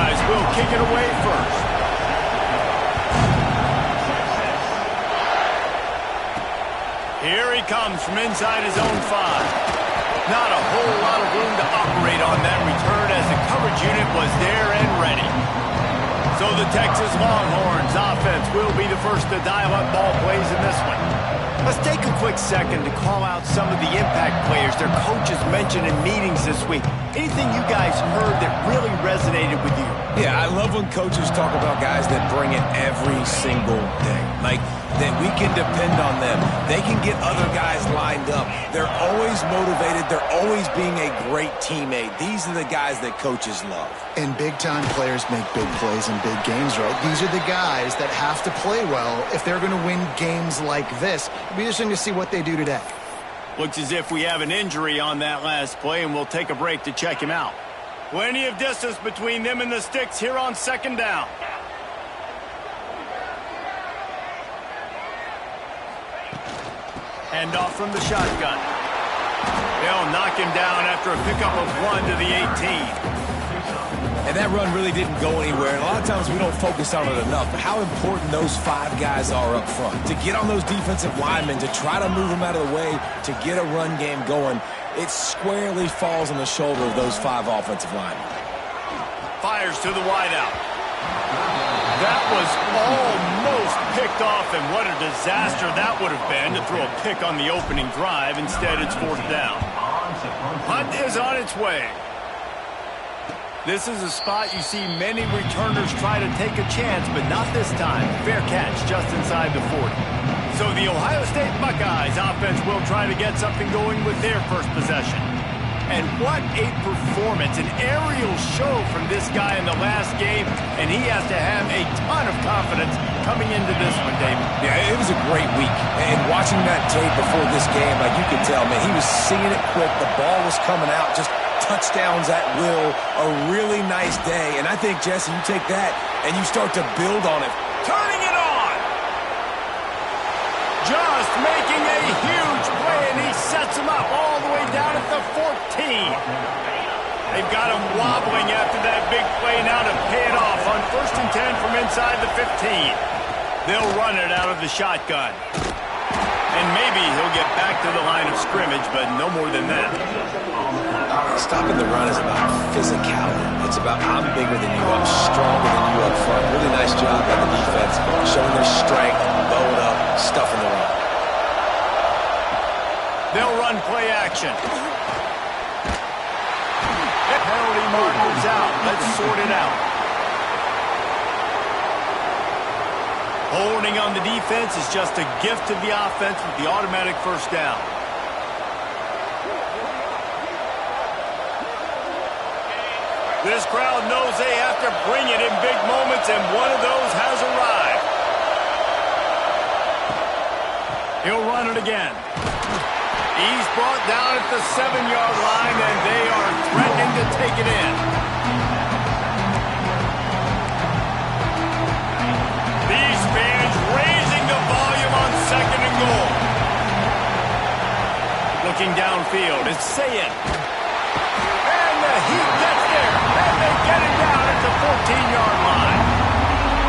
Buckeyes will kick it away first. Here he comes from inside his own 5. Not a whole lot of room to operate on that return as the coverage unit was there and ready. So the Texas Longhorns offense will be the first to dial up ball plays in this one. Let's take a quick second to call out some of the impact players their coaches mentioned in meetings this week. Anything you guys heard that really resonated with you? Yeah, I love when coaches talk about guys that bring it every single day. Like, that we can depend on them. They can get other guys lined up. They're always motivated. They're always being a great teammate. These are the guys that coaches love. And big-time players make big plays in big games, right? These are the guys that have to play well if they're going to win games like this. It'll be interesting to see what they do today. Looks as if we have an injury on that last play, and we'll take a break to check him out. Plenty of distance between them and the sticks here on second down. Hand off from the shotgun. They'll knock him down after a pickup of 1 to the 18. And that run really didn't go anywhere. And a lot of times we don't focus on it enough. But how important those 5 guys are up front. To get on those defensive linemen, to try to move them out of the way, to get a run game going, it squarely falls on the shoulder of those 5 offensive linemen. Fires to the wideout. That was almost picked off, and what a disaster that would have been to throw a pick on the opening drive. Instead, it's 4th down. Hunt is on its way. This is a spot you see many returners try to take a chance, but not this time. Fair catch just inside the 40. So the Ohio State Buckeyes offense will try to get something going with their first possession. And what a performance, an aerial show from this guy in the last game, and he has to have a ton of confidence coming into this one, David. Yeah, it was a great week. And watching that tape before this game, like you could tell, man, he was seeing it quick. The ball was coming out, just touchdowns at will. A really nice day. And I think, Jesse, you take that and you start to build on it. Turning it on! Just making a huge play, and he sets him up all the way down at the 14. They've got him wobbling after that big play now to pay it off on 1st and 10 from inside the 15. They'll run it out of the shotgun. And maybe he'll get back to the line of scrimmage, but no more than that. Stopping the run is about physicality. It's about I'm bigger than you, I'm stronger than you up front. Really nice job by the defense, showing their strength, bowing up, stuffing the run. They'll run play action. Penalty markers out. Let's sort it out. Holding on the defense is just a gift to the offense with the automatic 1st down. This crowd knows they have to bring it in big moments, and one of those has arrived. He'll run it again. He's brought down at the 7-yard line, and they are threatening to take it in. These fans raising the volume on 2nd and goal. Looking downfield, it's Sayin. And the heat gets there, and they get it down at the 14-yard line.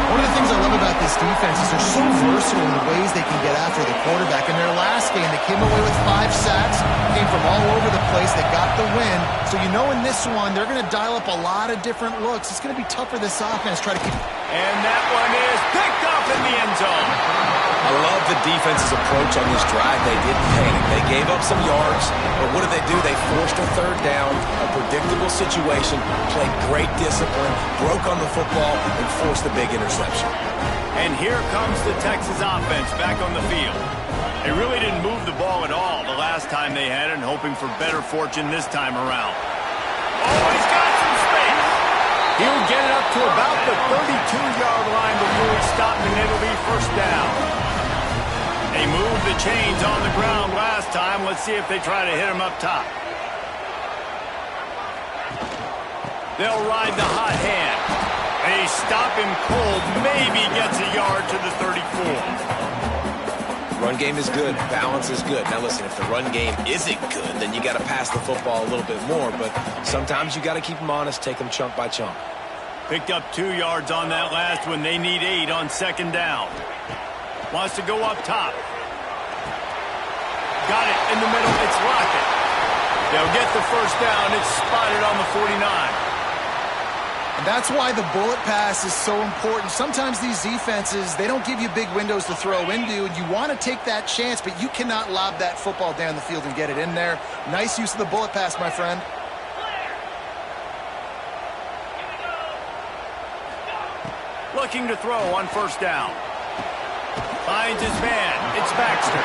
One of the things I love about this defense is they're so versatile in the ways they can get after the quarterback. In their last game, they came away with 5 sacks, came from all over the place. They got the win. So you know in this one, they're going to dial up a lot of different looks. It's going to be tough for this offense to try to keep... And that one is picked up in the end zone. I love the defense's approach on this drive. They didn't panic. They gave up some yards, but what did they do? They forced a 3rd down, a predictable situation, played great discipline, broke on the football, and forced the big interception. And here comes the Texas offense back on the field. They really didn't move the ball at all the last time they had it, and hoping for better fortune this time around. Oh, he's got some space. He'll get it up to about the 32-yard line before he's stopped, and it'll be 1st down. They moved the chains on the ground last time. Let's see if they try to hit him up top. They'll ride the hot hand. They stop him cold. Maybe gets a yard to the 34. Run game is good. Balance is good. Now listen, if the run game isn't good, then you got to pass the football a little bit more. But sometimes you got to keep them honest, take them chunk by chunk. Picked up 2 yards on that last one. They need 8 on second down. Wants to go up top. Got it in the middle. It's Lockett. They'll get the first down. It's spotted on the 49. And that's why the bullet pass is so important. Sometimes these defenses, they don't give you big windows to throw into, and you want to take that chance, but you cannot lob that football down the field and get it in there. Nice use of the bullet pass, my friend. Looking to throw on first down. Finds his man. It's Baxter.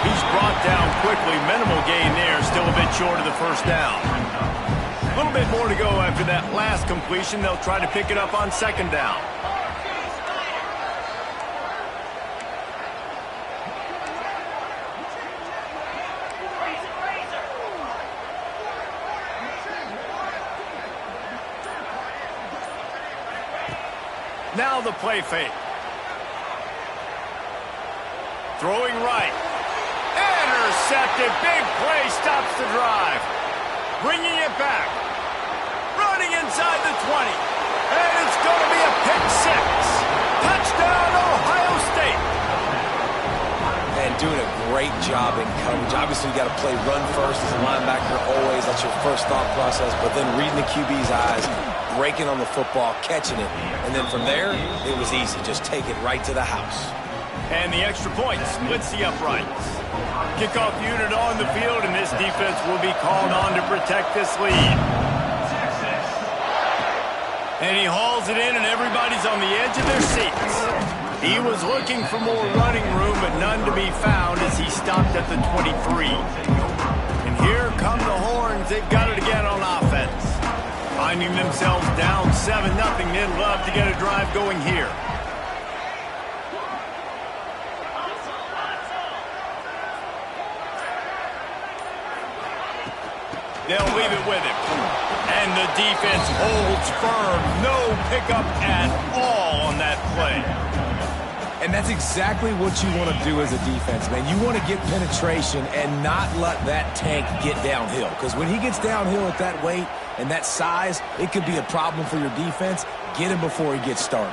He's brought down quickly. Minimal gain there. Still a bit short of the first down. A little bit more to go after that last completion. They'll try to pick it up on second down. Now the play fake. Throwing right. Intercepted. Big play stops the drive. Bringing it back. Running inside the 20. And it's going to be a pick 6. Touchdown, Ohio State. And doing a great job in coverage. Obviously, you got to play run first as a linebacker always. That's your first thought process. But then reading the QB's eyes, breaking on the football, catching it. And then from there, it was easy. Just take it right to the house. And the extra point splits the uprights. Kickoff unit on the field, and this defense will be called on to protect this lead. And he hauls it in, and everybody's on the edge of their seats. He was looking for more running room, but none to be found as he stopped at the 23. And here come the horns. They've got it again on offense. Finding themselves down 7-0. They'd love to get a drive going here. They'll leave it with him. And the defense holds firm. No pickup at all on that play. And that's exactly what you want to do as a defense, man. You want to get penetration and not let that tank get downhill. Because when he gets downhill at that weight and that size, it could be a problem for your defense. Get him before he gets started.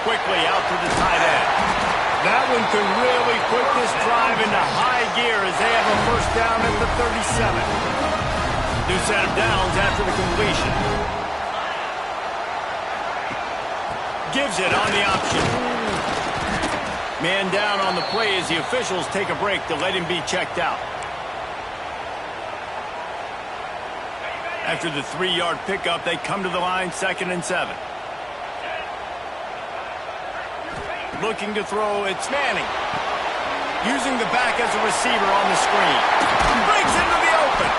Quickly out to the tight end. That one could really put this drive into high gear as they have a first down at the 37. New set of downs after the completion. Gives it on the option. Man down on the play as the officials take a break to let him be checked out. After the 3-yard pickup, they come to the line, 2nd and 7. Looking to throw, it's Manning. Using the back as a receiver on the screen. Breaks into the open.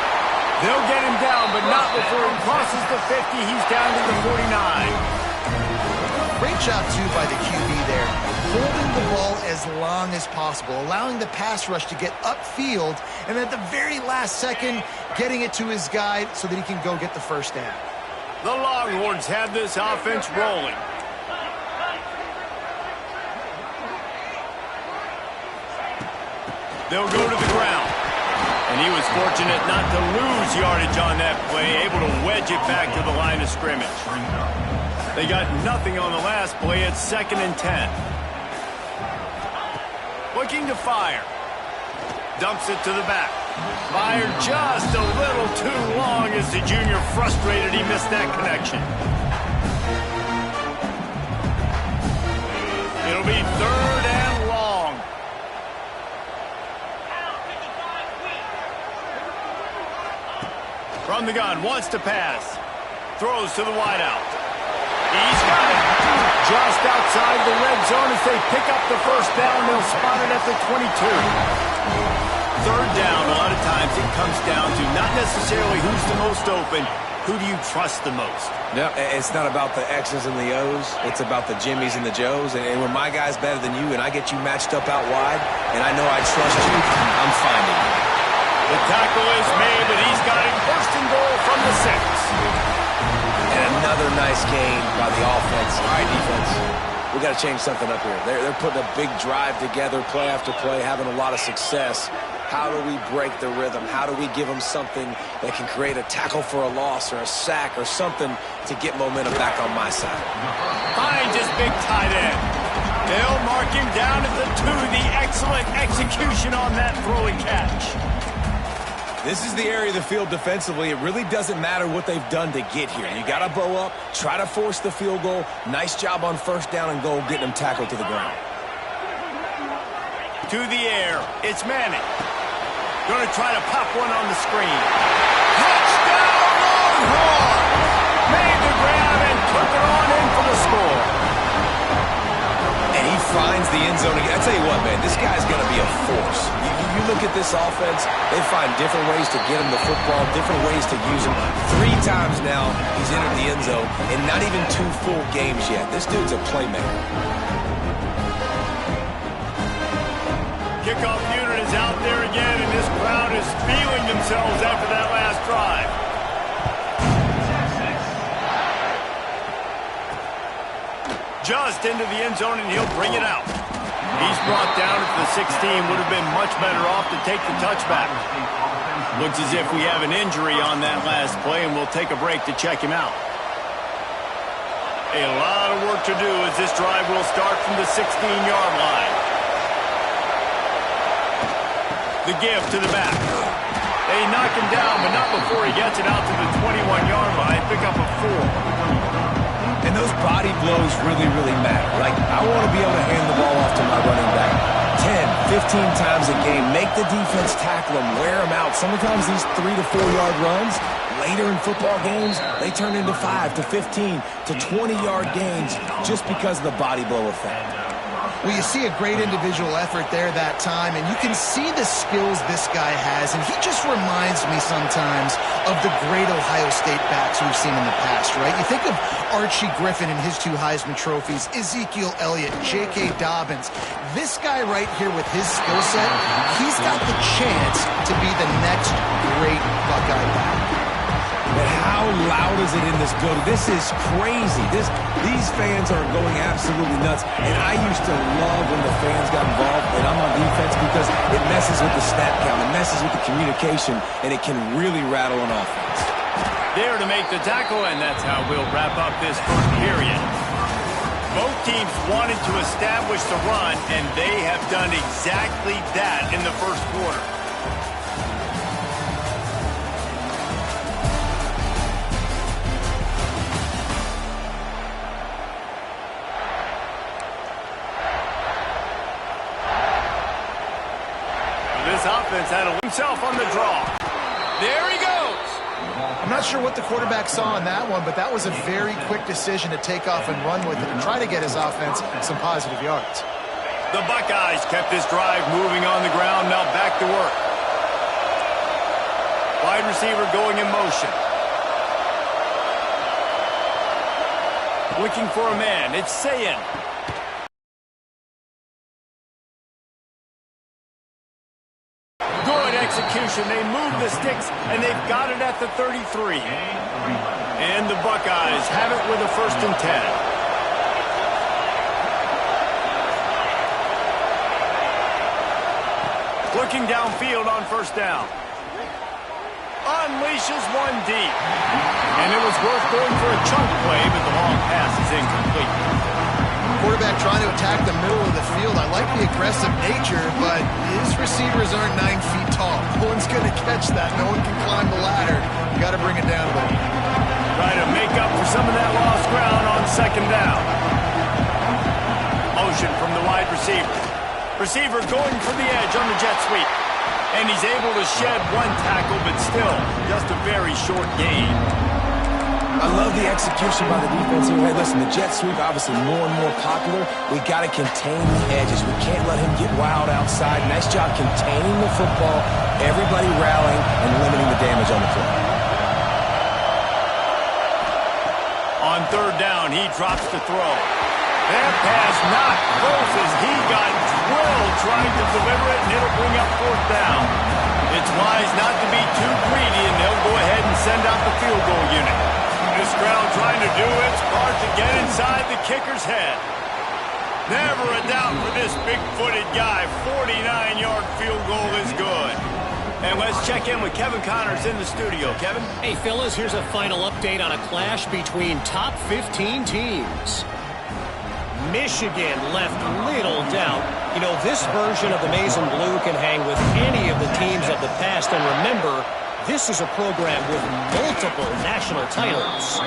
They'll get him down, but not before he crosses the 50. He's down to the 49. Great job, too, by the QB there. Holding the ball as long as possible, allowing the pass rush to get upfield, and at the very last second, getting it to his guy so that he can go get the first down. The Longhorns have this offense rolling. They'll go to the ground. And he was fortunate not to lose yardage on that play, able to wedge it back to the line of scrimmage. They got nothing on the last play. It's 2nd and 10. Looking to fire. Dumps it to the back. Fired just a little too long as the junior frustrated. He missed that connection. It'll be 3rd and long. From the gun, wants to pass. Throws to the wideout. He's got it. Just outside the red zone as they pick up the first down. They'll spot it at the 22. 3rd down, a lot of times it comes down to not necessarily who's the most open, who do you trust the most? No, it's not about the X's and the O's. It's about the Jimmies and the Joes. And when my guy's better than you and I get you matched up out wide and I know I trust you, I'm finding you. The tackle is made, but he's got it 1st and goal from the 6. And another nice gain by the offense. All right, defense, we got to change something up here. They're putting a big drive together, play after play, having a lot of success. How do we break the rhythm? How do we give them something that can create a tackle for a loss or a sack or something to get momentum back on my side? Finds his big tight end. They'll mark him down at the 2. The excellent execution on that throw and catch. This is the area of the field defensively. It really doesn't matter what they've done to get here. You got to bow up, try to force the field goal. Nice job on first down and goal getting them tackled to the ground. To the air. It's Manning. Going to try to pop one on the screen. Touchdown, Longhorns! Made the grab and took it on in for the score. And he finds the end zone again. I tell you what, man, this guy's going to be a force. You look at this offense, they find different ways to get him the football, different ways to use him. 3 times now he's entered the end zone, and not even 2 full games yet. This dude's a playmaker. Kickoff unit is out there again, and this crowd is feeling themselves after that last drive. Just into the end zone, and he'll bring it out. He's brought down at the 16. Would have been much better off to take the touchback. Looks as if we have an injury on that last play, and we'll take a break to check him out. A lot of work to do as this drive will start from the 16-yard line. The give to the back. They knock him down, but not before he gets it out to the 21-yard line. Pick up a 4. And those body blows really, really matter. Like, I want to be able to hand the ball off to my running back 10, 15 times a game. Make the defense tackle him, wear him out. Sometimes these 3 to 4 yard runs, later in football games, they turn into 5 to 15 to 20-yard gains just because of the body blow effect. Well, you see a great individual effort there that time, and you can see the skills this guy has, and he just reminds me sometimes of the great Ohio State backs we've seen in the past, right? You think of Archie Griffin and his 2 Heisman trophies, Ezekiel Elliott, J.K. Dobbins. This guy right here with his skill set, he's got the chance to be the next great Buckeye back. But how loud is it in this building? This is crazy. These fans are going absolutely nuts. And I used to love when the fans got involved, and I'm on defense, because it messes with the snap count, it messes with the communication, and it can really rattle an offense. There to make the tackle, and that's how we'll wrap up this first period. Both teams wanted to establish the run, and they have done exactly that in the first quarter. This offense had himself on the draw. There he goes. I'm not sure what the quarterback saw in that one, but that was a very quick decision to take off and run with it and try to get his offense some positive yards. The Buckeyes kept this drive moving on the ground. Now back to work. Wide receiver going in motion. Looking for a man. It's Sayin. Good execution. They move the sticks, and they've got it at the 33. And the Buckeyes have it with a 1st and 10. Looking downfield on 1st down. Unleashes one deep. And it was worth going for a chunk play, but the long pass is incomplete. Quarterback trying to attack the middle of the field. I like the aggressive nature, but his receivers aren't 9 feet tall. No one's going to catch that. No one can climb the ladder. You got to bring it down a little. Try to make up for some of that lost ground on 2nd down. Motion from the wide receiver. Receiver going for the edge on the jet sweep. And he's able to shed one tackle, but still just a very short gain. I love the execution by the defense here. Hey, listen, the jet sweep obviously more and more popular. We got to contain the edges. We can't let him get wild outside. Nice job containing the football, everybody rallying and limiting the damage on the play. On 3rd down, he drops to throw. That pass not close as he got drilled trying to deliver it, and it'll bring up 4th down. It's wise not to be too greedy, and they'll go ahead and send out the field goal unit. This crowd trying to do its part to get inside the kicker's head. Never a doubt for this big-footed guy. 49-yard field goal is good. And let's check in with Kevin Connors in the studio. Kevin? Hey, fellas, here's a final update on a clash between top 15 teams. Michigan left little doubt. You know, this version of the maize and blue can hang with any of the teams of the past. And remember, this is a program with multiple national titles.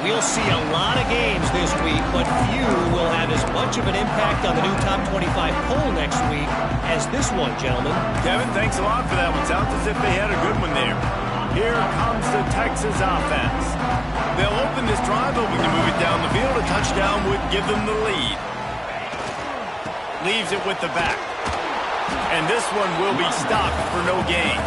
We'll see a lot of games this week, but few will have as much of an impact on the new top 25 poll next week as this one, gentlemen. Kevin, thanks a lot for that one. Sounds as if they had a good one there. Here comes the Texas offense. They'll open this drive, hoping to move it down the field. A touchdown would give them the lead. Leaves it with the back. And this one will be stopped for no gain.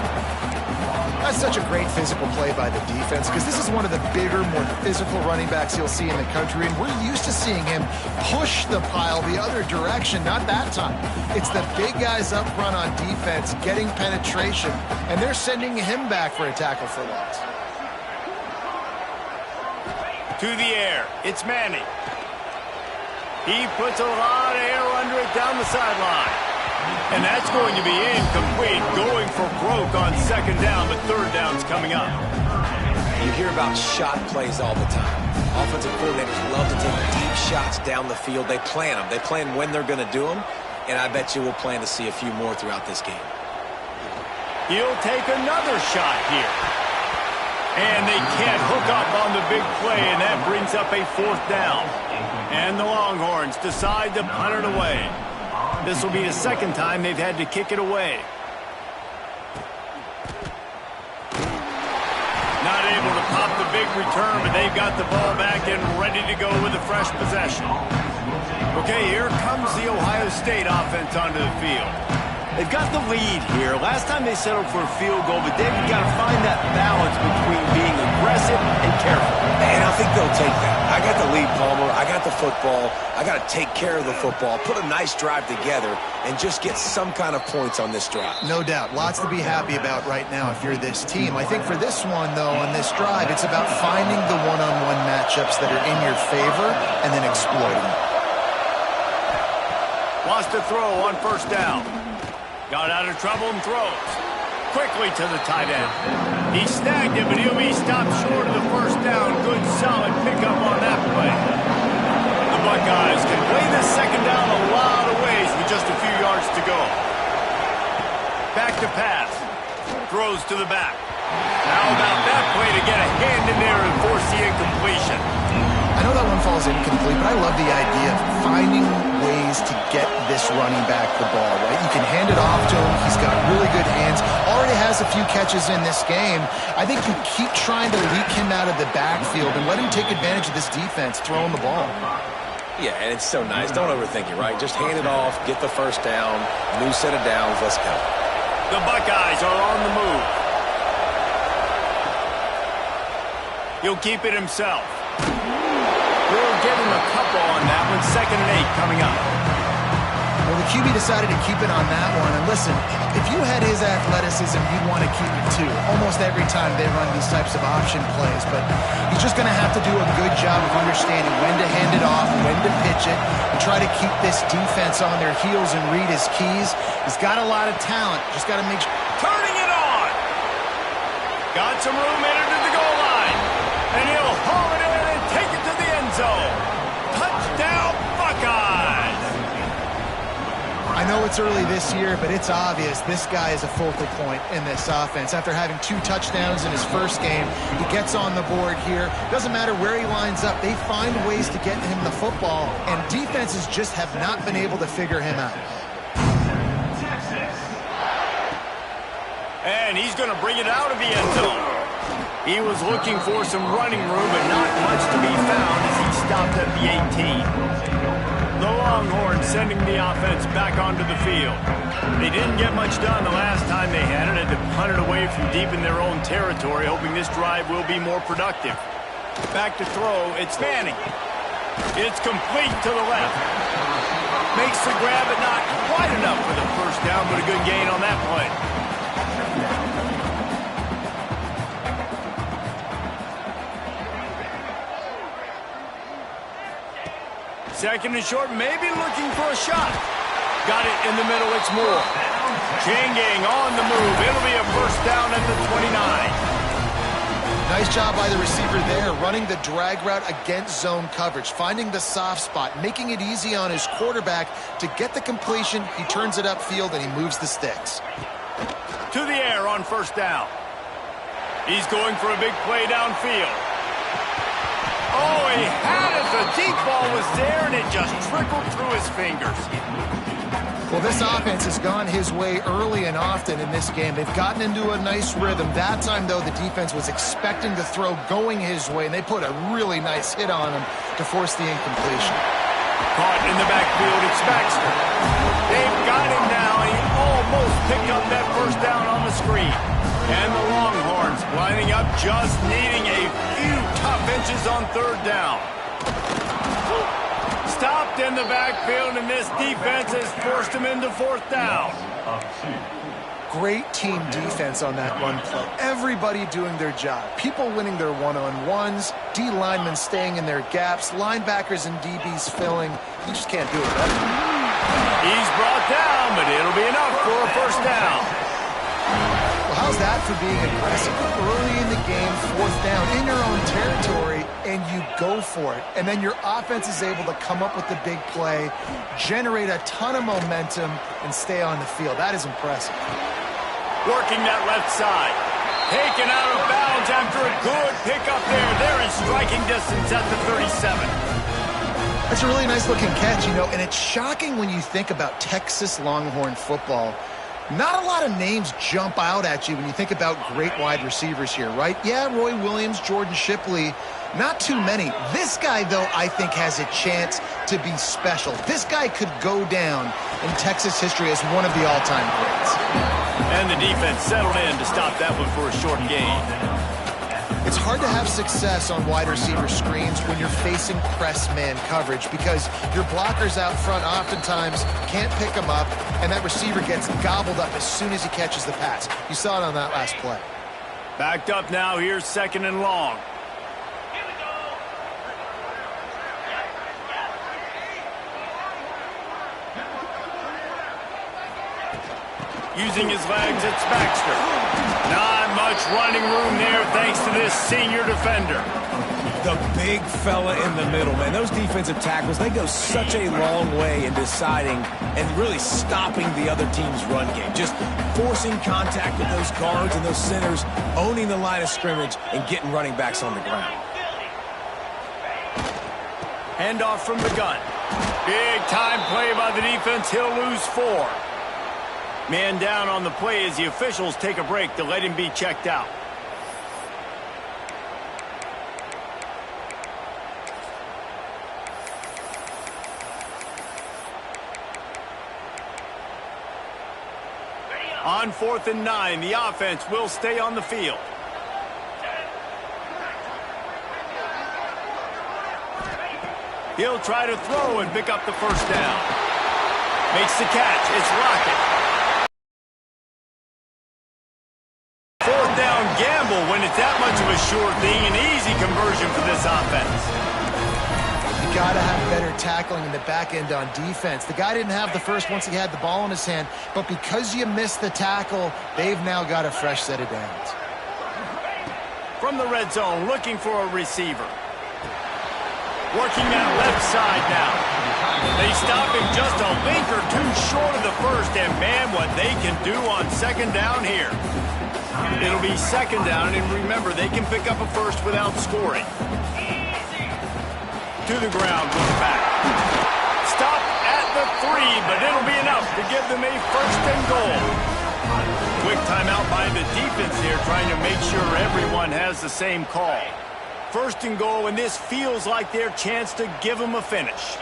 That's such a great physical play by the defense because this is one of the bigger, more physical running backs you'll see in the country, and we're used to seeing him push the pile the other direction. Not that time. It's the big guys up front on defense getting penetration, and they're sending him back for a tackle for loss. To the air, it's Manning. He puts a lot of air under it down the sideline. And that's going to be incomplete, going for broke on second down, but third down's coming up. You hear about shot plays all the time. Offensive coordinators love to take deep shots down the field. They plan them. They plan when they're going to do them, and I bet you we'll plan to see a few more throughout this game. He'll take another shot here. And they can't hook up on the big play, and that brings up a fourth down. And the Longhorns decide to punt it away. This will be the second time they've had to kick it away. Not able to pop the big return, but they've got the ball back and ready to go with a fresh possession. Okay, here comes the Ohio State offense onto the field. They've got the lead here. Last time they settled for a field goal, but David, got to find that balance between being aggressive and careful. And I think they'll take that. I got the lead, Palmer. I got the football. I got to take care of the football, put a nice drive together, and just get some kind of points on this drive. No doubt. Lots to be happy about right now if you're this team. I think for this one, though, on this drive, it's about finding the one-on-one matchups that are in your favor and then exploiting them. Wants to throw on first down. Got out of trouble and throws. Quickly to the tight end. He snagged it, but he'll be stopped short of the first down. Good, solid pickup on that play. The Buckeyes can play this second down a lot of ways with just a few yards to go. Back to pass. Throws to the back. How about that play to get a hand in there and force the incompletion? I know that one falls incomplete, but I love the idea of finding ways to get this running back the ball, right? You can hand it off to him. He's got really good hands. Already has a few catches in this game. I think you keep trying to leak him out of the backfield and let him take advantage of this defense throwing the ball. Yeah, and it's so nice. Don't overthink it, right? Just hand it off, get the first down, new set of downs, let's go. The Buckeyes are on the move. He'll keep it himself. We'll give him a couple on that one. 2nd and 8 coming up. Well, the QB decided to keep it on that one. And listen, if you had his athleticism, you'd want to keep it too. Almost every time they run these types of option plays. But he's just going to have to do a good job of understanding when to hand it off, when to pitch it, and try to keep this defense on their heels and read his keys. He's got a lot of talent. Just got to make sure. Turning it on. Got some room in it to the goal line. And he'll haul it in and take it to the end zone. Touchdown, Buckeyes! I know it's early this year, but it's obvious this guy is a focal point in this offense. After having 2 touchdowns in his first game, he gets on the board here. Doesn't matter where he lines up, they find ways to get him the football, and defenses just have not been able to figure him out. And he's going to bring it out of the end zone. He was looking for some running room, but not much to be found as he stopped at the 18. The Longhorns sending the offense back onto the field. They didn't get much done the last time they had it. Had to punt it away from deep in their own territory, hoping this drive will be more productive. Back to throw, it's Manning. It's complete to the left. Makes the grab, but not quite enough for the first down, but a good gain on that play. Second and short, maybe looking for a shot. Got it in the middle, it's Moore. Chain gang on the move. It'll be a first down at the 29. Nice job by the receiver there, running the drag route against zone coverage, finding the soft spot, making it easy on his quarterback to get the completion. He turns it upfield, and he moves the sticks. To the air on first down. He's going for a big play downfield. Oh, he had it. The deep ball was there, and it just trickled through his fingers. Well, this offense has gone his way early and often in this game. They've gotten into a nice rhythm. That time, though, the defense was expecting the throw going his way, and they put a really nice hit on him to force the incompletion. Caught in the backfield, it's Baxter. They've got him now. He almost picked up that first down on the screen. And the Longhorns lining up, just needing a few tough inches on third down. Stopped in the backfield, and this defense has forced him into fourth down. Great team defense on that run play. Everybody doing their job. People winning their one-on-ones, D linemen staying in their gaps, linebackers and DBs filling. You just can't do it, right? He's brought down, but it'll be enough for a first down. Well, how's that for being aggressive? Early in the game, fourth down, in your own territory, and you go for it. And then your offense is able to come up with the big play, generate a ton of momentum, and stay on the field. That is impressive. Working that left side. Taken out of bounds after a good pickup there. They're in striking distance at the 37. That's a really nice-looking catch, you know, and it's shocking when you think about Texas Longhorn football. Not a lot of names jump out at you when you think about great wide receivers here, right? Yeah, Roy Williams, Jordan Shipley, not too many. This guy, though, I think has a chance to be special. This guy could go down in Texas history as one of the all-time greats. And the defense settled in to stop that one for a short gain. It's hard to have success on wide receiver screens when you're facing press man coverage because your blockers out front oftentimes can't pick them up, and that receiver gets gobbled up as soon as he catches the pass. You saw it on that last play. Backed up now, here's second and long. Using his legs, it's Baxter. Not much running room there thanks to this senior defender. The big fella in the middle, man. Those defensive tackles, they go such a long way in deciding and really stopping the other team's run game. Just forcing contact with those guards and those centers, owning the line of scrimmage, and getting running backs on the ground. Handoff from the gun. Big time play by the defense. He'll lose 4. Man down on the play as the officials take a break to let him be checked out. On 4th and 9, the offense will stay on the field. He'll try to throw and pick up the first down. Makes the catch. It's Lockett. Fourth down gamble when it's that much of a sure thing. An easy conversion for this offense. You got to have better tackling in the back end on defense. The guy didn't have the first once he had the ball in his hand, but because you missed the tackle, they've now got a fresh set of downs. From the red zone, looking for a receiver. Working that left side now. They stop him just a link or two short of the first, and man, what they can do on second down here. It'll be second down, and remember, they can pick up a first without scoring. To the ground with the back. Stop at the 3, but it'll be enough to give them a first and goal. Quick timeout by the defense here, trying to make sure everyone has the same call. First and goal, and this feels like their chance to give them a finish.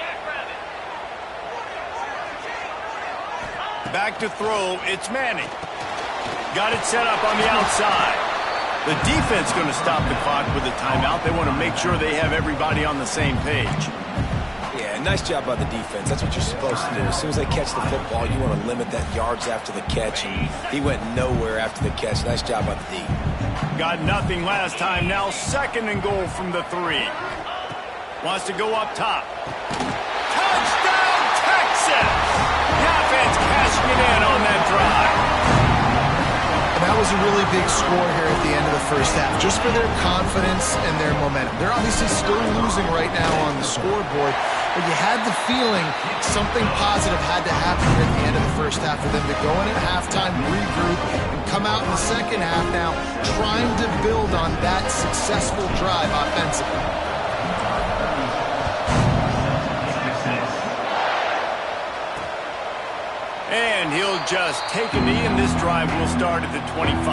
Back to throw, it's Manning. Got it set up on the outside. The defense going to stop the clock with a timeout. They want to make sure they have everybody on the same page. Yeah, nice job by the defense. That's what you're supposed to do. As soon as they catch the football, you want to limit that yards after the catch, and he went nowhere after the catch. Nice job by the D. Got nothing last time. Now second and goal from the 3. Wants to go up top. it in on that drive. And that was a really big score here at the end of the first half, just for their confidence and their momentum. They're obviously still losing right now on the scoreboard, but you had the feeling something positive had to happen here at the end of the first half for them to go in at halftime, regroup, and come out in the second half now trying to build on that successful drive offensively. And he'll just take a knee, and this drive will start at the 25.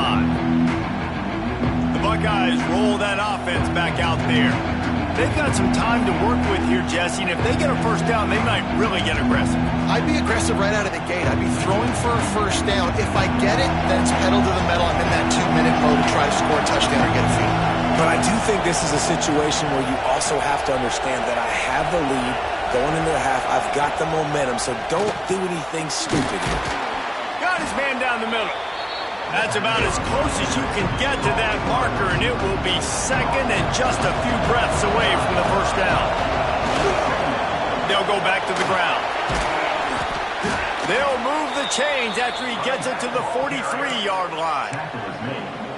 The Buckeyes roll that offense back out there. They've got some time to work with here, Jesse, and if they get a first down, they might really get aggressive. I'd be aggressive right out of the gate. I'd be throwing for a first down. If I get it, then it's pedal to the metal. I'm in that 2-minute mode to try to score a touchdown or get a field. But I do think this is a situation where you also have to understand that I have the lead going into the half. I've got the momentum, so don't do anything stupid here. Got his man down the middle. That's about as close as you can get to that marker, and it will be second and just a few breaths away from the first down. They'll go back to the ground. They'll move the chains after he gets it to the 43-yard line.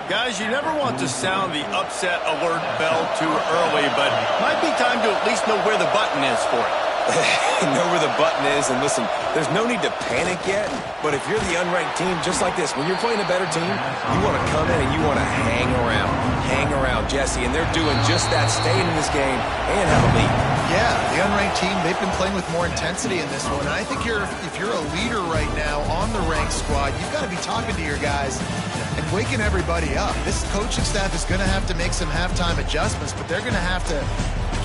Guys, you never want to sound the upset alert bell too early, but might be time to at least know where the button is for it. Know where the button is, and listen, there's no need to panic yet, but if you're the unranked team, just like this, when you're playing a better team, you want to come in and you want to hang around, Jesse, and they're doing just that, staying in this game and have a lead. Yeah, the unranked team, they've been playing with more intensity in this one, and I think if you're a leader right now on the ranked squad, you've got to be talking to your guys and waking everybody up. This coaching staff is going to have to make some halftime adjustments, but they're going to have to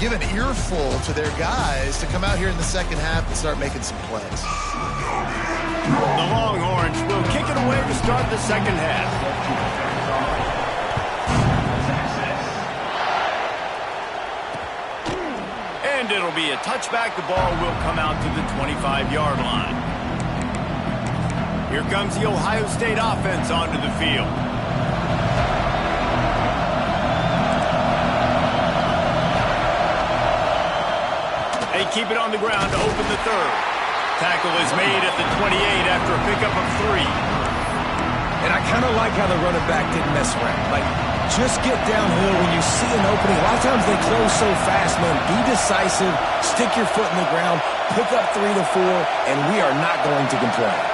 give an earful to their guys to come out here in the second half and start making some plays. The Longhorns will kick it away to start the second half. And it'll be a touchback. The ball will come out to the 25-yard line. Here comes the Ohio State offense onto the field. They keep it on the ground to open the third. Tackle is made at the 28 after a pickup of 3. And I kind of like how the running back didn't mess around. Like, just get downhill when you see an opening. A lot of times they close so fast, man. Be decisive, stick your foot in the ground, pick up 3 to 4, and we are not going to complain.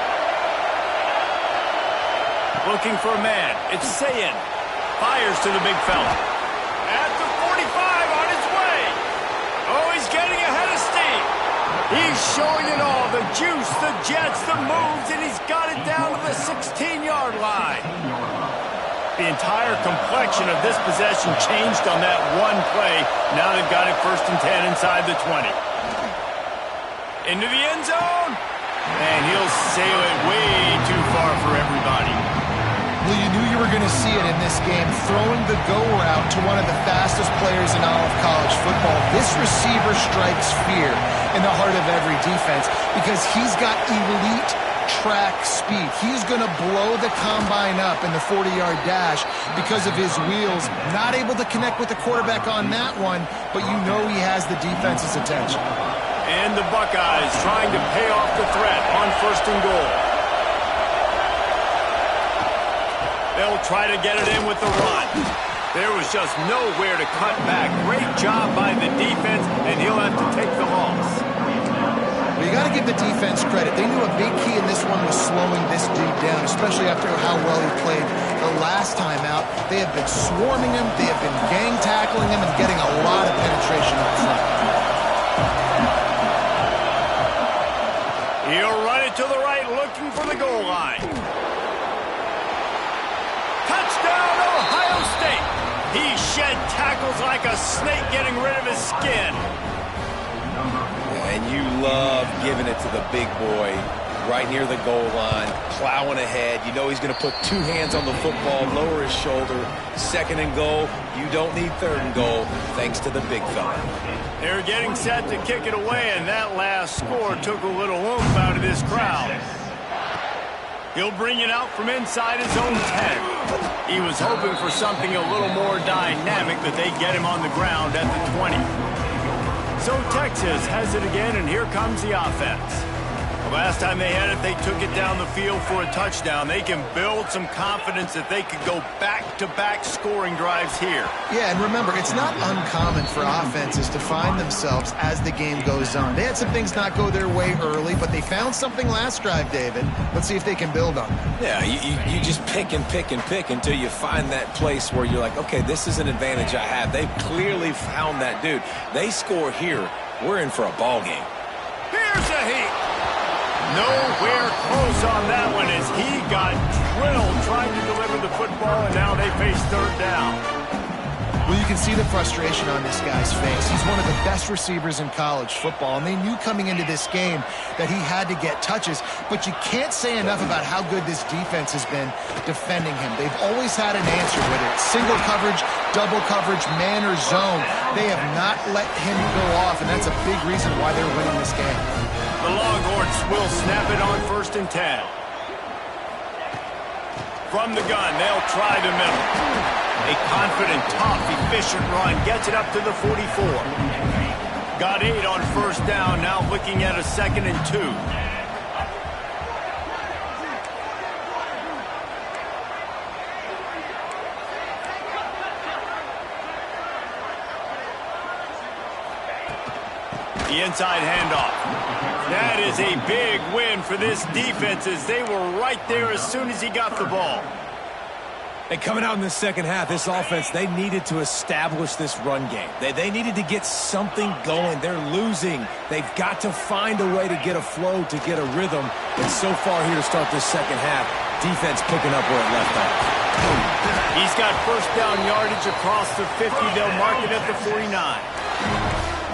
Looking for a man. It's Sayin. Fires to the big fella. At the 45 on his way. Oh, he's getting ahead of steam. He's showing it all. The juice, the jets, the moves, and he's got it down to the 16-yard line. The entire complexion of this possession changed on that one play. Now they've got it 1st and 10 inside the 20. Into the end zone. And he'll sail it way too far for everybody. Well, you knew you were going to see it in this game, throwing the go route to one of the fastest players in all of college football. This receiver strikes fear in the heart of every defense because he's got elite track speed. He's going to blow the combine up in the 40-yard dash because of his wheels. Not able to connect with the quarterback on that one, but you know he has the defense's attention. And the Buckeyes trying to pay off the threat on 1st and goal. They'll try to get it in with the run. There was just nowhere to cut back. Great job by the defense, and he'll have to take the loss. Well, you got to give the defense credit. They knew a big key in this one was slowing this dude down, especially after how well he played the last time out. They have been swarming him. They have been gang tackling him and getting a lot of penetration up front. He'll run it to the right, looking for the goal line. Touchdown, Ohio State. He shed tackles like a snake getting rid of his skin. And you love giving it to the big boy right near the goal line, plowing ahead. You know he's going to put 2 hands on the football, lower his shoulder. 2nd and goal. You don't need 3rd and goal, thanks to the big fella. They're getting set to kick it away, and that last score took a little oomph out of this crowd. He'll bring it out from inside his own 10. He was hoping for something a little more dynamic, but they get him on the ground at the 20. So Texas has it again, and here comes the offense. Last time they had it, they took it down the field for a touchdown. They can build some confidence that they could go back-to-back scoring drives here. Yeah, and remember, it's not uncommon for offenses to find themselves as the game goes on. They had some things not go their way early, but they found something last drive, David. Let's see if they can build on it. Yeah, you just pick and pick and pick until you find that place where you're like, okay, this is an advantage I have. They've clearly found that dude. They score here, we're in for a ball game. Here's a heat. Nowhere close on that one as he got drilled trying to deliver the football, and now they face third down. Well, you can see the frustration on this guy's face. He's one of the best receivers in college football, and they knew coming into this game that he had to get touches, but you can't say enough about how good this defense has been defending him. They've always had an answer, whether it's single coverage, double coverage, man or zone. They have not let him go off, and that's a big reason why they're winning this game. The Longhorns will snap it on 1st and 10. From the gun, they'll try the middle. A confident, tough, efficient run gets it up to the 44. Got 8 on 1st down, now looking at a 2nd and 2. The inside handoff. That is a big win for this defense as they were right there as soon as he got the ball. And coming out in the second half, this offense, they needed to establish this run game. They needed to get something going. They're losing. They've got to find a way to get a flow, to get a rhythm. And so far here to start this second half, defense picking up where it left off. He's got 1st down yardage across the 50. They'll mark it at the 49.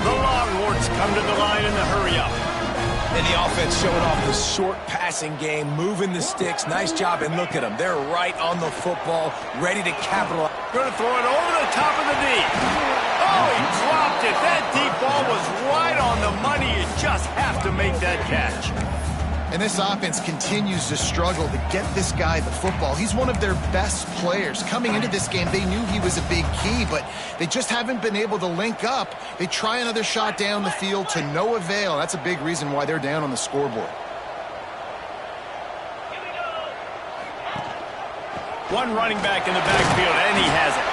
The Longhorns come to the line in the hurry-up. And the offense showing off the short passing game, moving the sticks. Nice job, and look at them. They're right on the football, ready to capitalize. Going to throw it over the top of the knee. Oh, he dropped it. That deep ball was right on the money. You just have to make that catch. And this offense continues to struggle to get this guy the football. He's one of their best players. Coming into this game, they knew he was a big key, but they just haven't been able to link up. They try another shot down the field to no avail. That's a big reason why they're down on the scoreboard. One running back in the backfield, and he has it.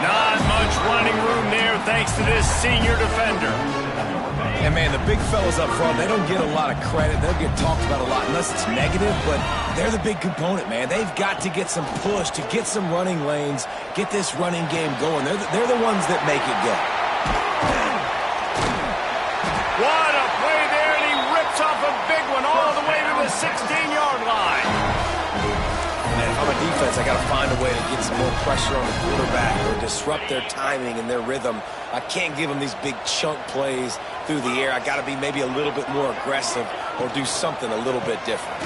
Not much running room there thanks to this senior defender. And, man, the big fellas up front, they don't get a lot of credit. They'll get talked about a lot unless it's negative, but they're the big component, man. They've got to get some push, to get some running lanes, get this running game going. They're the ones that make it go. What a play there, and he rips off a big one all the way to the 16-yard line. Man, if I'm a defense, I got to find a way to get some more pressure on the quarterback or disrupt their timing and their rhythm. I can't give them these big chunk plays through the air. I got to be maybe a little bit more aggressive or do something a little bit different.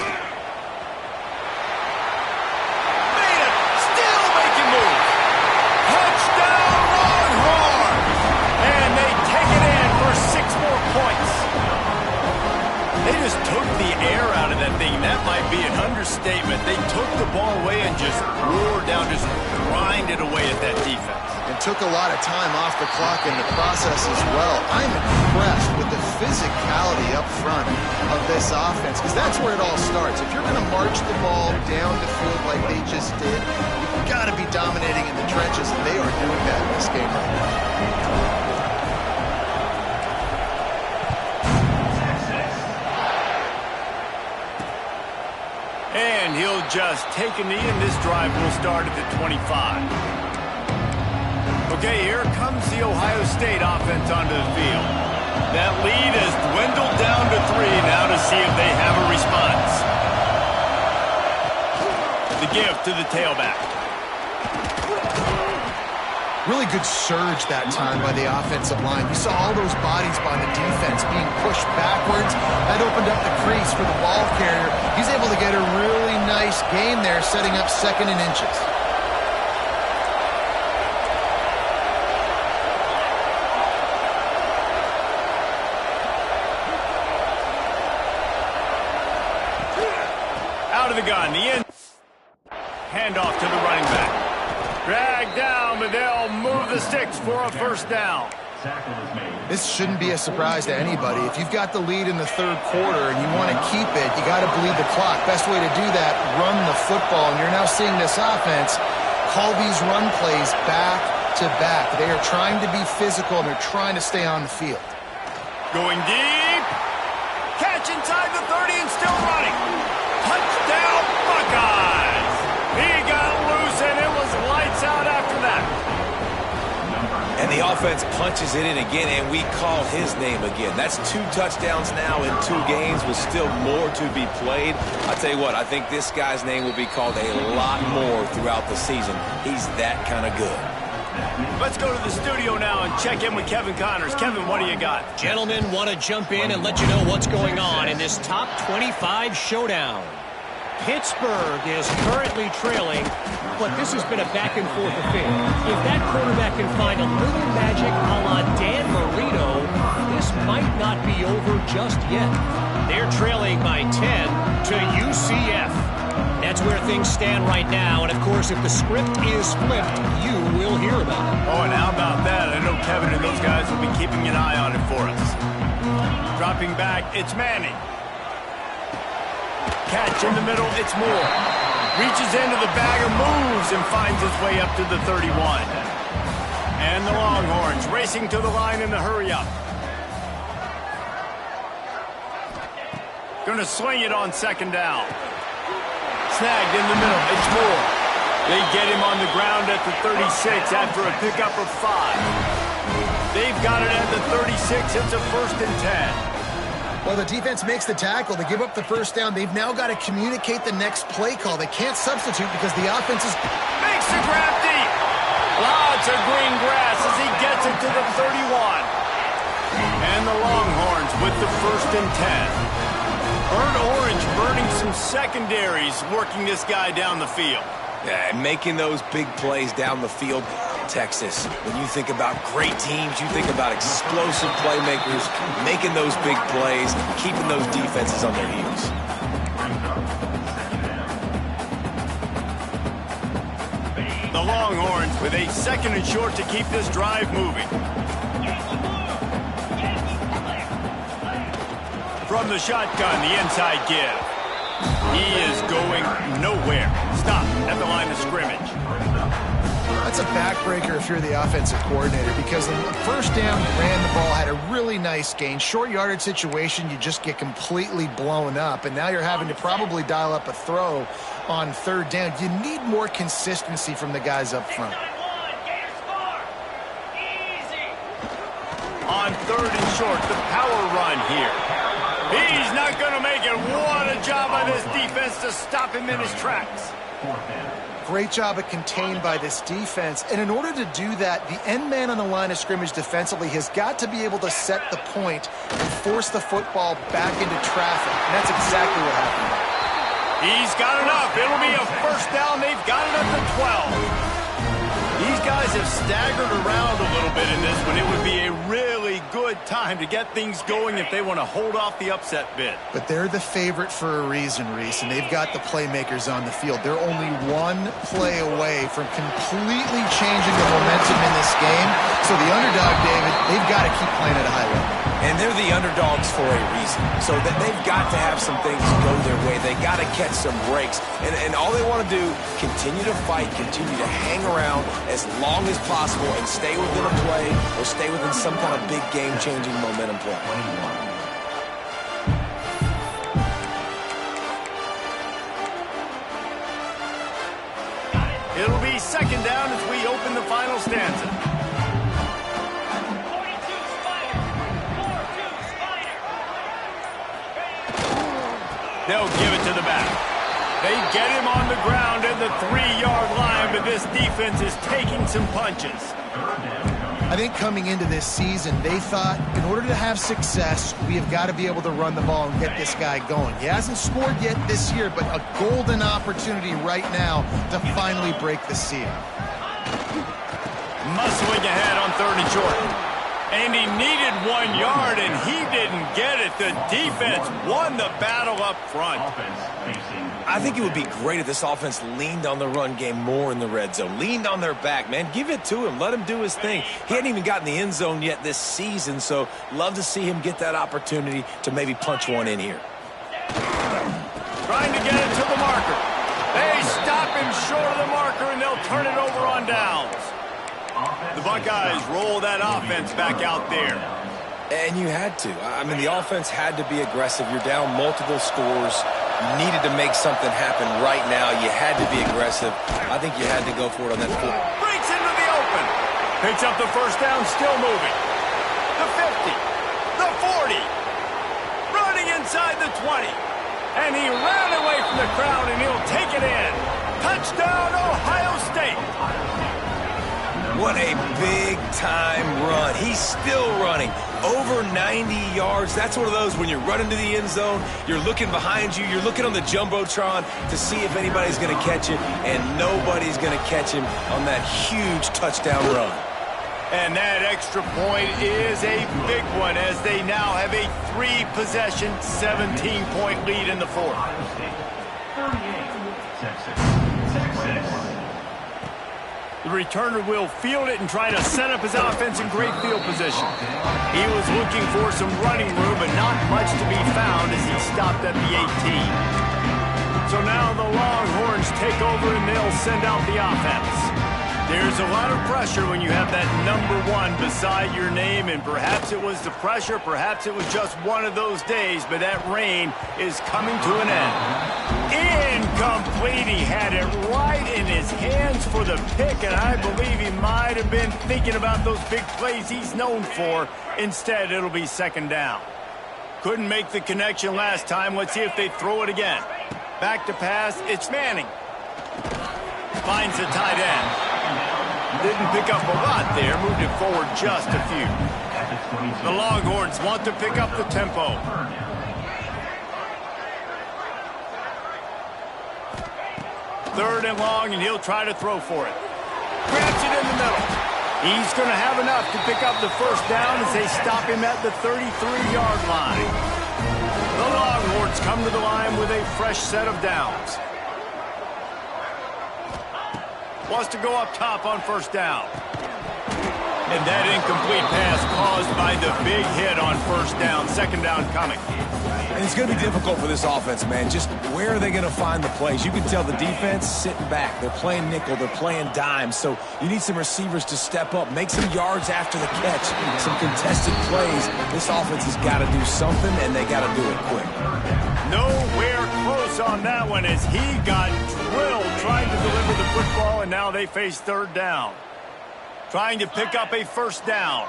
Made it! Still making moves! Touchdown Longhorn! And they take it in for 6 more points. They just took the air out of that thing. That might be an understatement. They took the ball away and just wore down, just grinded away at that defense. And took a lot of time off the clock in the process as well. I'm impressed with the physicality up front of this offense, because that's where it all starts. If you're going to march the ball down the field like they just did, you've got to be dominating in the trenches, and they are doing that in this game right now. And he'll just take a knee, and this drive will start at the 25. Okay, here comes the Ohio State offense onto the field. That lead has dwindled down to 3 now to see if they have a response. The give to the tailback. Really good surge that time by the offensive line. You saw all those bodies by the defense being pushed backwards. That opened up the crease for the ball carrier. He's able to get a really nice gain there, setting up 2nd and inches. Out of the gun, the end. Handoff to the running back. Dragged down, but they'll move the sticks for a 1st down. This shouldn't be a surprise to anybody. If you've got the lead in the third quarter and you want to keep it, you got to bleed the clock. Best way to do that, run the football. And you're now seeing this offense call these run plays back to back. They are trying to be physical, and they're trying to stay on the field. Going deep. Catch inside the 30 and still running. Touchdown, Buckeyes. He got loose, and it was lights out after that. And the offense punches it in again, and we call his name again. That's 2 touchdowns now in 2 games with still more to be played. I tell you what, I think this guy's name will be called a lot more throughout the season. He's that kind of good. Let's go to the studio now and check in with Kevin Connors. Kevin, what do you got? Gentlemen, want to jump in and let you know what's going on in this top 25 showdown. Pittsburgh is currently trailing, but this has been a back-and-forth affair. If that quarterback can find a little magic a la Dan Marino, this might not be over just yet. They're trailing by 10 to UCF. That's where things stand right now, and of course, if the script is flipped, you will hear about it. Oh, and how about that? I know Kevin and those guys will be keeping an eye on it for us. Dropping back, it's Manning. Catch in the middle, it's Moore. Reaches into the bag of moves and finds his way up to the 31. And the Longhorns racing to the line in the hurry-up. Going to swing it on second down. Snagged in the middle, it's Moore. They get him on the ground at the 36 after a pickup of 5. They've got it at the 36. It's a 1st and 10. Well, the defense makes the tackle. They give up the first down. They've now got to communicate the next play call. They can't substitute because the offense is... Makes the grab deep. Lots of green grass as he gets it to the 31. And the Longhorns with the 1st and 10. Burnt Orange burning some secondaries, working this guy down the field. Yeah, and making those big plays down the field. Texas, when you think about great teams, you think about explosive playmakers, making those big plays, keeping those defenses on their heels. The Longhorns with a 2nd and short to keep this drive moving. From the shotgun, the inside give. He is going nowhere. Stop at the line of scrimmage. That's a backbreaker if you're the offensive coordinator, because the first down, you ran the ball, had a really nice gain. Short yardage situation, you just get completely blown up, and now you're having to probably dial up a throw on 3rd down. You need more consistency from the guys up front. On 3rd and short, the power run here. He's not going to make it. What a job by this defense to stop him in his tracks. Great job at contained by this defense. And in order to do that, the end man on the line of scrimmage defensively has got to be able to set the point and force the football back into traffic. And that's exactly what happened. He's got enough. It'll be a 1st down. They've got it at the 12. These guys have staggered around a little bit in this one. It would be a really good time to get things going if they want to hold off the upset bid. But they're the favorite for a reason, Reese, and they've got the playmakers on the field. They're only 1 play away from completely changing the momentum in this game. So the underdog, David, they've got to keep playing at a high level. And they're the underdogs for a reason. So that they've got to have some things go their way. They got to catch some breaks. And all they want to do, continue to fight, continue to hang around as long as possible and stay within a play or stay within some kind of big game-changing momentum play. It'll be 2nd down as we open the final stanza. They'll give it to the back. They get him on the ground at the 3-yard line, but this defense is taking some punches. I think coming into this season, they thought in order to have success, we have got to be able to run the ball and get this guy going. He hasn't scored yet this year, but a golden opportunity right now to finally break the seal. Muscling ahead on 3rd and short. And he needed 1 yard, and he didn't get it. The defense won the battle up front. I think it would be great if this offense leaned on the run game more in the red zone. Leaned on their back, man. Give it to him. Let him do his thing. He hadn't even gotten the end zone yet this season, so love to see him get that opportunity to maybe punch one in here. Trying to get it to the marker. They stop him short of the marker, and they'll turn it over on downs. The Buckeyes roll that offense back out there. And you had to. I mean, the offense had to be aggressive. You're down multiple scores. You needed to make something happen right now. You had to be aggressive. I think you had to go for it on that foot. Breaks into the open. Picks up the first down, still moving. The 50. The 40. Running inside the 20. And he ran away from the crowd, and he'll take it in. Touchdown, Ohio State. What a big-time run. He's still running. Over 90 yards. That's one of those when you're running to the end zone, you're looking behind you, you're looking on the Jumbotron to see if anybody's going to catch it, and nobody's going to catch him on that huge touchdown run. And that extra point is a big one as they now have a 3-possession, 17-point lead in the fourth. The returner will field it and try to set up his offense in great field position. He was looking for some running room, but not much to be found as he stopped at the 18. So now the Longhorns take over and they'll send out the offense. There's a lot of pressure when you have that number 1 beside your name, and perhaps it was the pressure, perhaps it was just one of those days, but that reign is coming to an end. Incomplete. He had it right in his hands for the pick, and I believe he might have been thinking about those big plays he's known for. Instead, it'll be second down. Couldn't make the connection last time. Let's see if they throw it again. Back to pass. It's Manning. Finds the tight end. Didn't pick up a lot there. Moved it forward just a few. The Longhorns want to pick up the tempo. Third and long, and he'll try to throw for it. Grabs it in the middle. He's going to have enough to pick up the first down as they stop him at the 33-yard line. The Longhorns come to the line with a fresh set of downs. Wants to go up top on first down. And that incomplete pass caused by the big hit on first down. Second down coming. And it's going to be difficult for this offense, man. Just where are they going to find the plays? You can tell the defense sitting back. They're playing nickel. They're playing dime. So you need some receivers to step up, make some yards after the catch, some contested plays. This offense has got to do something, and they got to do it quick. Nowhere close on that one as he got drilled trying to deliver the football, and now they face third down. Trying to pick up a first down.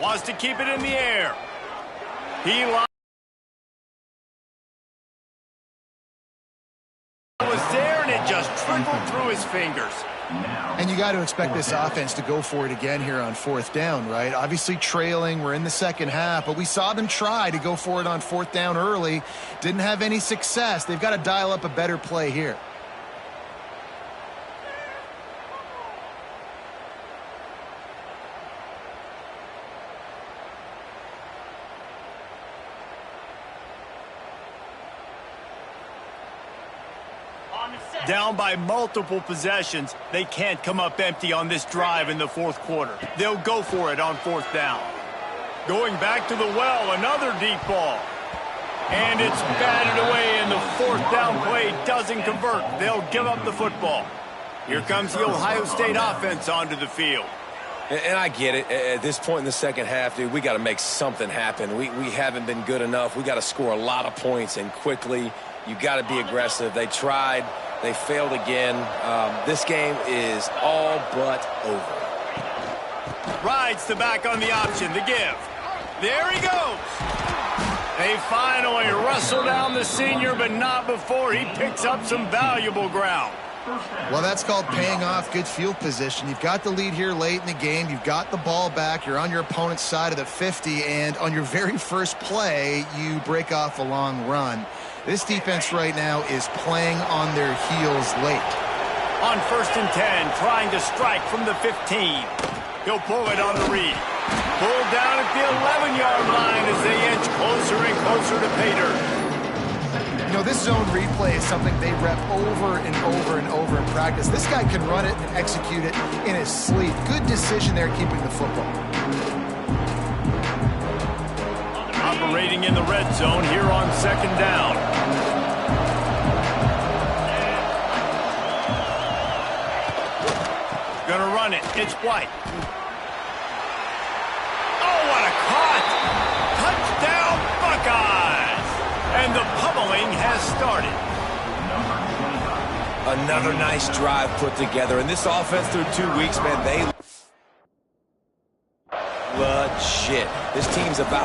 Wants to keep it in the air. He was there, and it just trickled through his fingers. And you got to expect this offense to go for it again here on fourth down, right? Obviously trailing, we're in the second half, but we saw them try to go for it on fourth down early. Didn't have any success. They've got to dial up a better play here. Down by multiple possessions, they can't come up empty on this drive in the fourth quarter. They'll go for it on fourth down. Going back to the well, another deep ball. And it's batted away, and the fourth down play doesn't convert. They'll give up the football. Here comes the Ohio State offense onto the field. And I get it. At this point in the second half, dude, we got to make something happen. We haven't been good enough. We got to score a lot of points, and quickly. You got to be aggressive. They tried. They failed again. This game is all but over. Rides the back on the option. The give. There he goes. They finally wrestle down the senior, but not before he picks up some valuable ground. Well, that's called paying off good field position. You've got the lead here late in the game. You've got the ball back. You're on your opponent's side of the 50, and on your very first play, you break off a long run. This defense right now is playing on their heels late. On 1st and 10, trying to strike from the 15. He'll pull it on the read. Pulled down at the 11-yard line as they inch closer and closer to pay dirt. know, this zone replay is something they rep over and over and over in practice. This guy can run it and execute it in his sleep. Good decision there keeping the football. Operating in the red zone here on 2nd down. Gonna run it. It's White. Oh, what a caught! Touchdown, Buckeyes! And the pummeling has started. Another nice drive put together. And this offense through 2 weeks, man, they legit. This team's about